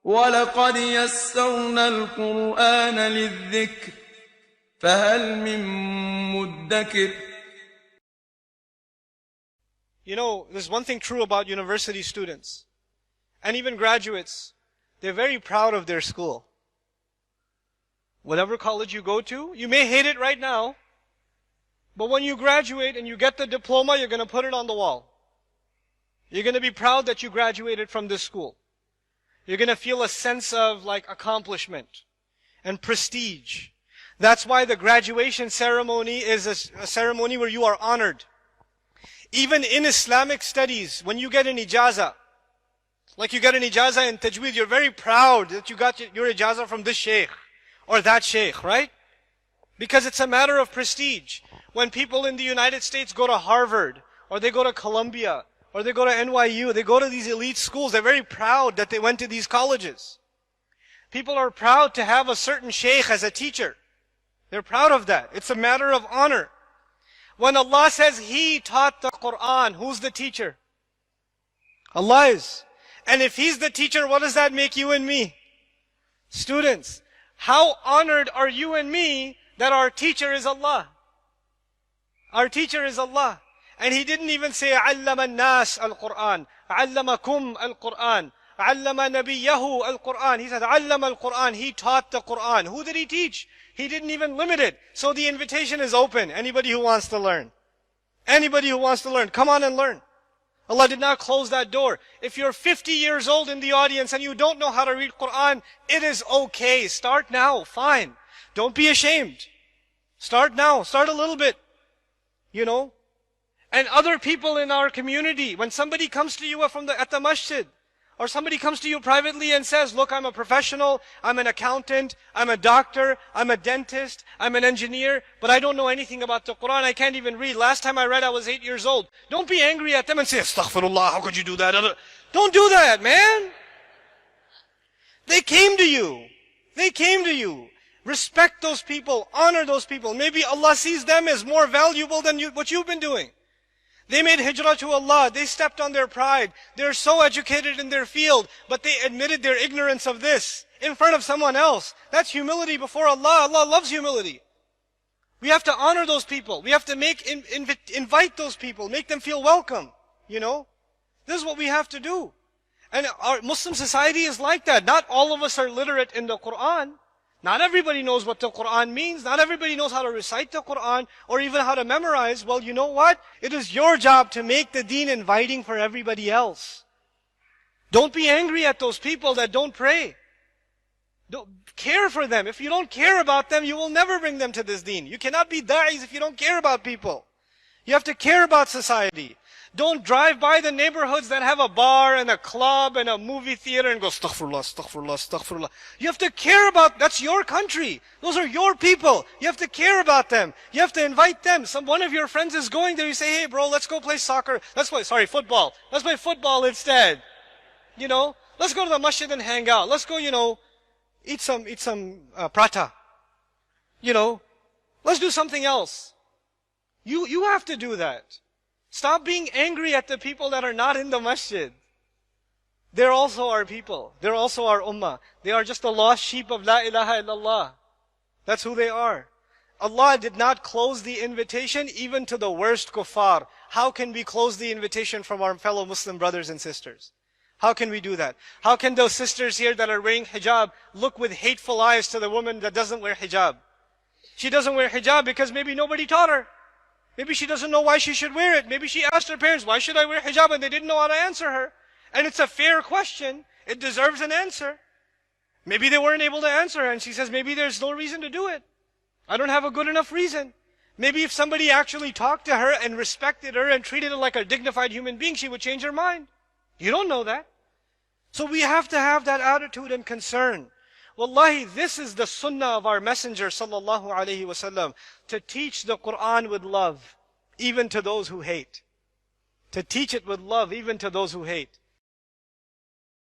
وَلَقَدْ يَسَّرْنَا الْقُرْآنَ لِلذِّكْرِ فَهَلْ مِن مُّدَّكِرٍ. You know, there's one thing true about university students, and even graduates. They're very proud of their school. Whatever college you go to, you may hate it right now, but when you graduate and you get the diploma, you're going to put it on the wall. You're going to be proud that you graduated from this school. You're going to feel a sense of accomplishment and prestige. That's why the graduation ceremony is a ceremony where you are honored. Even in Islamic studies, when you get an ijazah, like you get an ijazah in tajweed, you're very proud that you got your ijazah from this sheikh or that sheikh, right? Because it's a matter of prestige. When people in the United States go to Harvard, or they go to Columbia, or they go to NYU, they go to these elite schools, they're very proud that they went to these colleges. People are proud to have a certain sheikh as a teacher. They're proud of that. It's a matter of honor. When Allah says He taught the Quran, who's the teacher? Allah is. And if He's the teacher, what does that make you and me? Students, how honored are you and me that our teacher is Allah? Our teacher is Allah. And He didn't even say, عَلَّمَ النَّاسِ الْقُرْآنِ عَلَّمَكُمْ الْقُرْآنِ عَلَّمَ نَبِيَّهُ الْقُرْآنِ. He said, عَلَّمَ الْقُرْآنِ. He taught the Quran. Who did He teach? He didn't even limit it. So the invitation is open. Anybody who wants to learn. Anybody who wants to learn, come on and learn. Allah did not close that door. If you're 50 years old in the audience and you don't know how to read Quran, it is okay. Start now. Fine. Don't be ashamed. Start now. Start a little bit. You know. And other people in our community, when somebody comes to you at the masjid, or somebody comes to you privately and says, look, I'm a professional, I'm an accountant, I'm a doctor, I'm a dentist, I'm an engineer, but I don't know anything about the Quran, I can't even read. Last time I read, I was 8 years old. Don't be angry at them and say, astaghfirullah, how could you do that? Don't do that, man. They came to you. They came to you. Respect those people, honor those people. Maybe Allah sees them as more valuable than what you've been doing. They made hijrah to Allah. They stepped on their pride. They're so educated in their field, but they admitted their ignorance of this in front of someone else. That's humility before Allah. Allah loves humility. We have to honor those people. We have to invite those people, make them feel welcome. You know, this is what we have to do. And our Muslim society is like that. Not all of us are literate in the Quran. Not everybody knows what the Quran means. Not everybody knows how to recite the Quran or even how to memorize. Well, you know what? It is your job to make the deen inviting for everybody else. Don't be angry at those people that don't pray. Don't care for them. If you don't care about them, you will never bring them to this deen. You cannot be da'is if you don't care about people. You have to care about society. Don't drive by the neighborhoods that have a bar and a club and a movie theater and go, astaghfirullah, astaghfirullah, astaghfirullah. You have to care about, that's your country. Those are your people. You have to care about them. You have to invite them. One of your friends is going there. You say, hey bro, let's go play soccer. Football. Let's play football instead. You know, let's go to the masjid and hang out. Let's go, eat some prata. You know, let's do something else. You have to do that. Stop being angry at the people that are not in the masjid. They're also our people. They're also our ummah. They are just the lost sheep of La ilaha illallah. That's who they are. Allah did not close the invitation even to the worst kuffar. How can we close the invitation from our fellow Muslim brothers and sisters? How can we do that? How can those sisters here that are wearing hijab look with hateful eyes to the woman that doesn't wear hijab? She doesn't wear hijab because maybe nobody taught her. Maybe she doesn't know why she should wear it. Maybe she asked her parents, why should I wear hijab? And they didn't know how to answer her. And it's a fair question. It deserves an answer. Maybe they weren't able to answer her. And she says, maybe there's no reason to do it. I don't have a good enough reason. Maybe if somebody actually talked to her and respected her and treated her like a dignified human being, she would change her mind. You don't know that. So we have to have that attitude and concern. Wallahi, this is the sunnah of our Messenger sallallahu alaihi wasallam, to teach the Quran with love, even to those who hate. To teach it with love, even to those who hate.